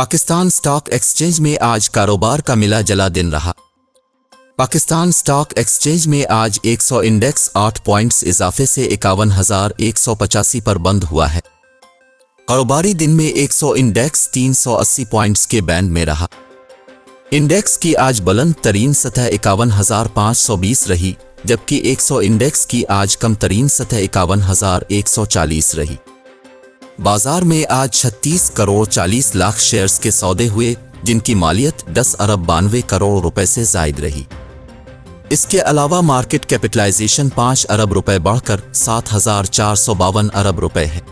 Pakistan stock exchange में आज कारोबार का मिला जला दिन रहा। पाकिस्तान स्टॉक एक्सचेंज में आज 100 इंडेक्स 8 पॉइंट्स इजाफे से 51,185 पर बंद हुआ है। कारोबारी दिन में 100 इंडेक्स 380 पॉइंट्स के बैंड में रहा। इंडेक्स की आज बुलंद तरीन सतह 51,520 रही, जबकि 100 इंडेक्स की आज कम तरीन सतह 51,140 रही। बाजार में आज 36 करोड़ 40 लाख शेयर्स के सौदे हुए, जिनकी मालियत 10 अरब 92 करोड़ रुपए से जायद रही। इसके अलावा मार्केट कैपिटलाइजेशन 5 अरब रुपए बढ़कर 7,452 अरब रुपए है।